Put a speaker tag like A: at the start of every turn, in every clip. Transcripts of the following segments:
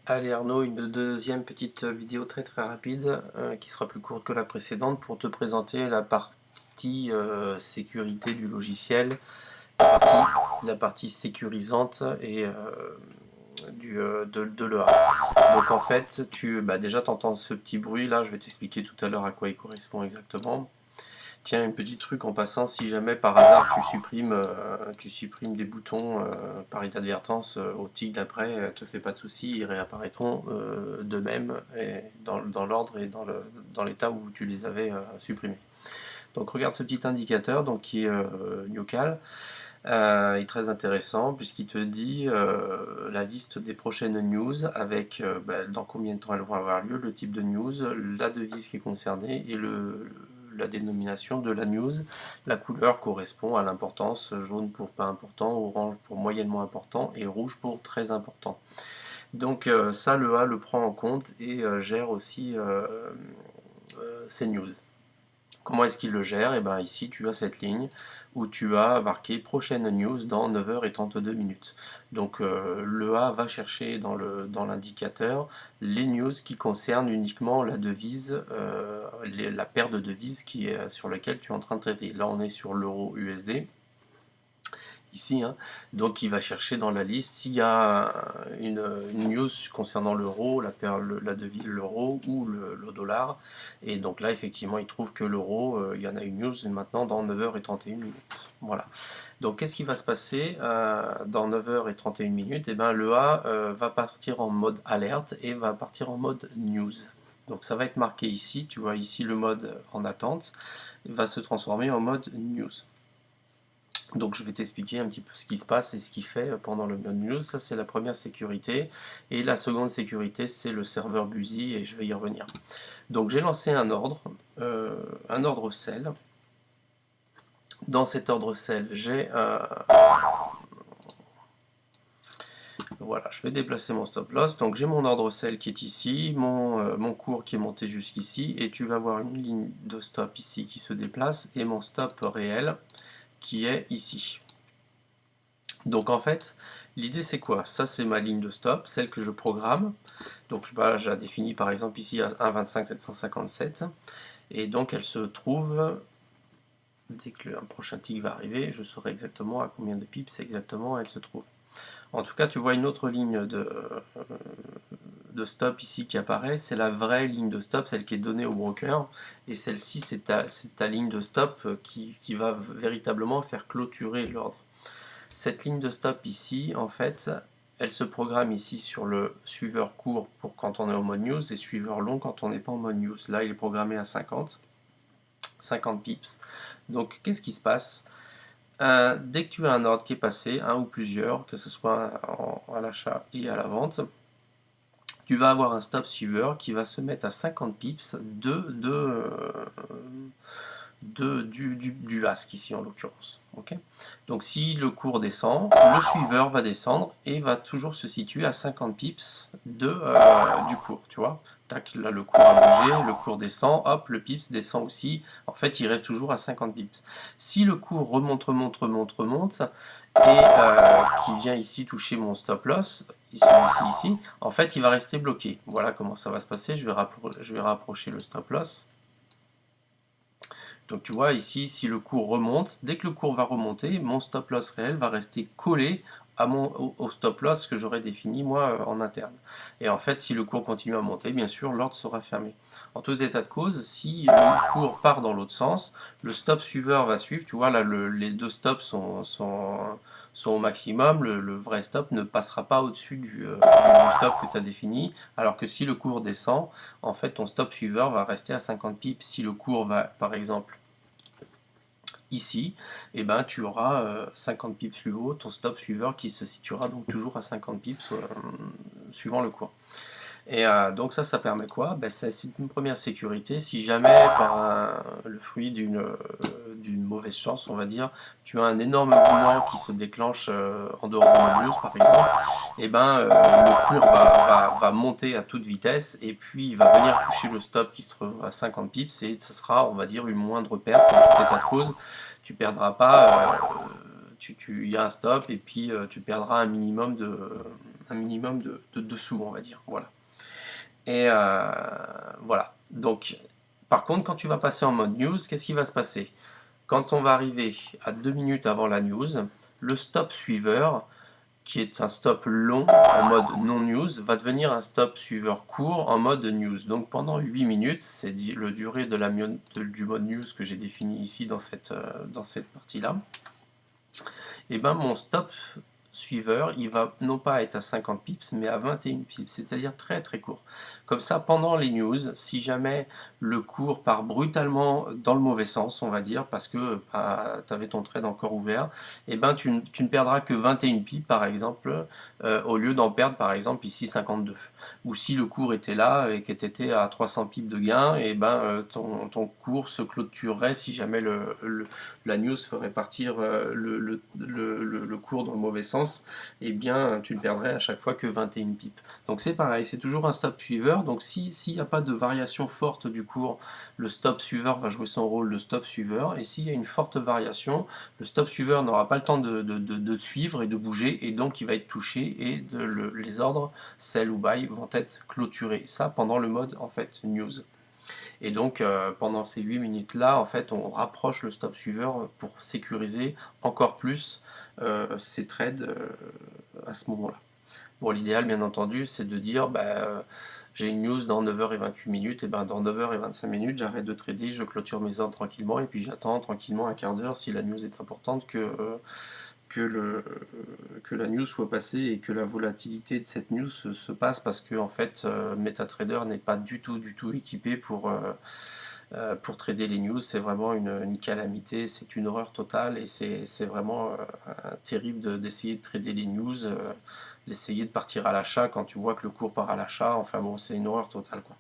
A: Allez Arnaud, une deuxième petite vidéo très rapide qui sera plus courte que la précédente pour te présenter la partie sécurité du logiciel, la partie sécurisante et de l'EA. Donc en fait, déjà tu entends ce petit bruit là, je vais t'expliquer tout à l'heure à quoi il correspond exactement. Tiens, un petit truc en passant, si jamais par hasard tu supprimes des boutons par inadvertance au tic d'après, te fais pas de soucis, ils réapparaîtront d'eux-mêmes dans l'ordre et dans l'état où tu les avais supprimés. Donc regarde ce petit indicateur donc, qui est Nucal. Il est très intéressant puisqu'il te dit la liste des prochaines news avec dans combien de temps elles vont avoir lieu, le type de news, la devise qui est concernée et la dénomination de la news. La couleur correspond à l'importance, jaune pour pas important, orange pour moyennement important et rouge pour très important. Donc ça, le A le prend en compte et gère aussi ces news. Comment est-ce qu'il le gère? Et bien ici tu as cette ligne où tu as marqué prochaine news dans 9h32 minutes. Donc le A va chercher dans l'indicateur les news qui concernent uniquement la devise, la paire de devises sur laquelle tu es en train de traiter. Là on est sur l'euro USD ici, hein. Donc il va chercher dans la liste s'il y a une news concernant l'euro, la devise l'euro ou le dollar. Et donc là, effectivement, il trouve que l'euro, il y en a une news maintenant dans 9h31 minutes. Voilà. Donc qu'est-ce qui va se passer dans 9h31 minutes? Et bien le A va partir en mode alerte et va partir en mode news. Donc ça va être marqué ici, tu vois ici le mode en attente va se transformer en mode news. Donc je vais t'expliquer un petit peu ce qui se passe et ce qu'il fait pendant le mode news. Ça c'est la première sécurité. Et la seconde sécurité c'est le serveur Busy et je vais y revenir. Donc j'ai lancé un ordre sell. Dans cet ordre sell j'ai voilà, je vais déplacer mon stop loss. Donc j'ai mon ordre sell qui est ici, mon cours qui est monté jusqu'ici et tu vas voir une ligne de stop ici qui se déplace et mon stop réel qui est ici. Donc en fait, l'idée c'est quoi? Ça c'est ma ligne de stop, celle que je programme. Donc je la définis par exemple ici à 1,25 757. Et donc elle se trouve, dès que un prochain tick va arriver, je saurai exactement à combien de pips exactement elle se trouve. En tout cas, tu vois une autre ligne de stop ici qui apparaît, c'est la vraie ligne de stop, celle qui est donnée au broker. Et celle-ci, c'est ta ligne de stop qui va véritablement faire clôturer l'ordre. Cette ligne de stop ici, en fait, elle se programme ici sur le suiveur court pour quand on est en mode news et suiveur long quand on n'est pas en mode news. Là, il est programmé à 50 pips. Donc, qu'est-ce qui se passe? Dès que tu as un ordre qui est passé, un ou plusieurs, que ce soit à l'achat et à la vente, tu vas avoir un stop suiveur qui va se mettre à 50 pips du ask ici en l'occurrence. Okay, donc si le cours descend, le suiveur va descendre et va toujours se situer à 50 pips du cours, tu vois. Tac, là le cours a bougé, le cours descend, hop, le pips descend aussi. En fait, il reste toujours à 50 pips. Si le cours remonte et qui vient ici toucher mon stop loss, celui-ci ici, en fait, il va rester bloqué. Voilà comment ça va se passer. Je vais rapprocher le stop loss. Donc tu vois ici, si le cours remonte, dès que le cours va remonter, mon stop loss réel va rester collé au stop loss que j'aurais défini moi en interne. Et en fait, si le cours continue à monter, bien sûr, l'ordre sera fermé. En tout état de cause, si le cours part dans l'autre sens, le stop suiveur va suivre. Tu vois là, les deux stops sont au maximum. Le vrai stop ne passera pas au-dessus du stop que tu as défini. Alors que si le cours descend, en fait, ton stop suiveur va rester à 50 pips. Si le cours va, par exemple, ici, et ben, tu auras 50 pips plus haut, ton stop suiveur qui se situera donc toujours à 50 pips suivant le cours. Et donc ça permet quoi? Ben, c'est une première sécurité. Si jamais, par le fruit d'une mauvaise chance, on va dire, tu as un énorme mouvement qui se déclenche en dehors de la news, par exemple, et ben, le cours va monter à toute vitesse et puis il va venir toucher le stop qui se trouve à 50 pips et ça sera, on va dire, une moindre perte en tout état de cause. Tu perdras pas, il y a un stop et puis tu perdras un minimum minimum de dessous, on va dire. Voilà. Et voilà. Donc, par contre, quand tu vas passer en mode news, qu'est-ce qui va se passer? Quand on va arriver à 2 minutes avant la news, le stop suiveur, qui est un stop long en mode non-news, va devenir un stop suiveur court en mode news. Donc pendant 8 minutes, c'est le durée du mode news que j'ai défini ici dans cette partie-là, et ben mon stop suiveur, il va non pas être à 50 pips, mais à 21 pips, c'est-à-dire très très court. Comme ça, pendant les news, si jamais le cours part brutalement dans le mauvais sens, on va dire, parce que tu avais ton trade encore ouvert, et ben tu ne perdras que 21 pips, par exemple, au lieu d'en perdre, par exemple, ici 52. Ou si le cours était là et que tu étais à 300 pips de gain, et ben ton cours se clôturerait si jamais la news ferait partir le cours dans le mauvais sens, et bien tu ne perdrais à chaque fois que 21 pips. Donc c'est pareil, c'est toujours un stop suiveur. Donc s'il n'y a pas de variation forte du cours, le stop suiveur va jouer son rôle de stop suiveur. Et s'il y a une forte variation, le stop suiveur n'aura pas le temps de suivre et de bouger, et donc il va être touché, et les ordres sell ou buy vont être clôturés. Ça pendant le mode en fait news. Et donc pendant ces 8 minutes là, en fait, on rapproche le stop suiveur pour sécuriser encore plus ces trades à ce moment-là. Bon, l'idéal, bien entendu, c'est de dire j'ai une news dans 9h28 minutes, et ben dans 9h25 minutes, j'arrête de trader, je clôture mes ordres tranquillement, et puis j'attends tranquillement un quart d'heure si la news est importante que la news soit passée et que la volatilité de cette news se passe, parce que en fait, MetaTrader n'est pas du tout équipé pour trader les news. C'est vraiment une calamité, c'est une horreur totale, et c'est vraiment terrible d'essayer de trader les news, d'essayer de partir à l'achat quand tu vois que le cours part à l'achat. Enfin bon, c'est une horreur totale, quoi.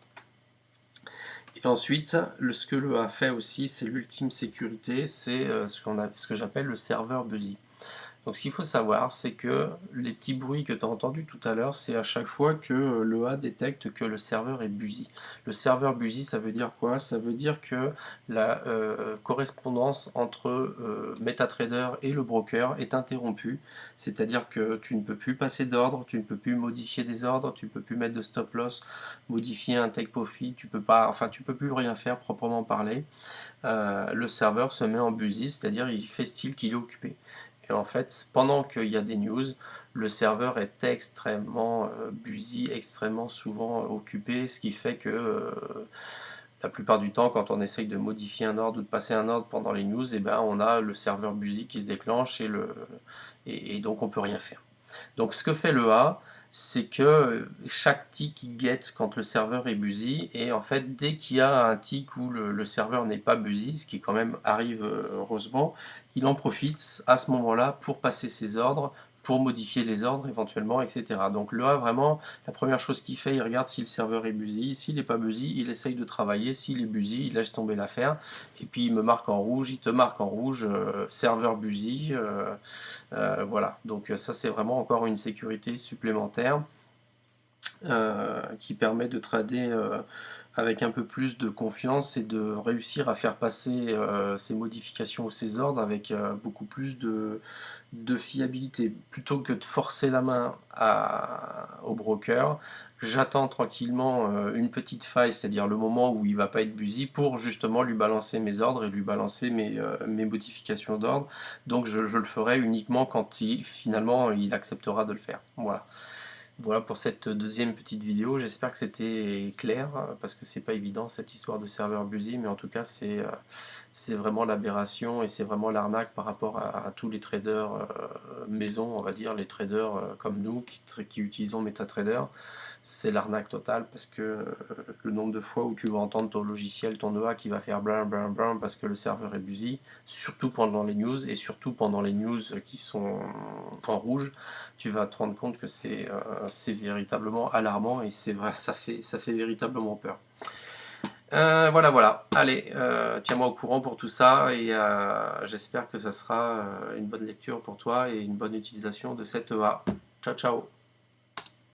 A: Et ensuite, ce que le a fait aussi, c'est l'ultime sécurité, c'est ce que j'appelle le serveur Buzzy. Donc ce qu'il faut savoir, c'est que les petits bruits que tu as entendus tout à l'heure, c'est à chaque fois que le A détecte que le serveur est busy. Le serveur busy, ça veut dire quoi? Ça veut dire que la correspondance entre MetaTrader et le broker est interrompue. C'est-à-dire que tu ne peux plus passer d'ordre, tu ne peux plus modifier des ordres, tu ne peux plus mettre de stop loss, modifier un take profit, tu peux plus rien faire proprement parler. Le serveur se met en busy, c'est-à-dire il fait style qu'il est occupé. Et en fait, pendant qu'il y a des news, le serveur est extrêmement busy, extrêmement souvent occupé, ce qui fait que la plupart du temps, quand on essaye de modifier un ordre ou de passer un ordre pendant les news, on a le serveur busy qui se déclenche, et donc on ne peut rien faire. Donc ce que fait le A, c'est que chaque tick il get quand le serveur est busy, et en fait dès qu'il y a un tick où le serveur n'est pas busy, ce qui quand même arrive heureusement, il en profite à ce moment-là pour passer ses ordres, pour modifier les ordres éventuellement, etc. Donc le A, vraiment, la première chose qu'il fait, il regarde si le serveur est busy. S'il n'est pas busy, il essaye de travailler. S'il est busy, il laisse tomber l'affaire, et puis il me marque en rouge, il te marque en rouge, serveur busy. Voilà, donc ça c'est vraiment encore une sécurité supplémentaire qui permet de trader avec un peu plus de confiance, et de réussir à faire passer ces modifications ou ces ordres avec beaucoup plus de fiabilité. Plutôt que de forcer la main au broker, j'attends tranquillement une petite faille, c'est-à-dire le moment où il va pas être busy, pour justement lui balancer mes ordres et lui balancer mes modifications d'ordre. Donc je le ferai uniquement quand finalement il acceptera de le faire. Voilà. Voilà pour cette deuxième petite vidéo. J'espère que c'était clair, parce que c'est pas évident cette histoire de serveur busy, mais en tout cas c'est vraiment l'aberration, et c'est vraiment l'arnaque par rapport à tous les traders maison, on va dire, les traders comme nous qui utilisons MetaTrader. C'est l'arnaque totale, parce que le nombre de fois où tu vas entendre ton logiciel, ton EA qui va faire blam blam blam parce que le serveur est busy, surtout pendant les news, et surtout pendant les news qui sont en rouge, tu vas te rendre compte que c'est véritablement alarmant, et c'est vrai, ça fait véritablement peur. Voilà. Allez, tiens-moi au courant pour tout ça, et j'espère que ça sera une bonne lecture pour toi et une bonne utilisation de cette EA. Ciao, ciao.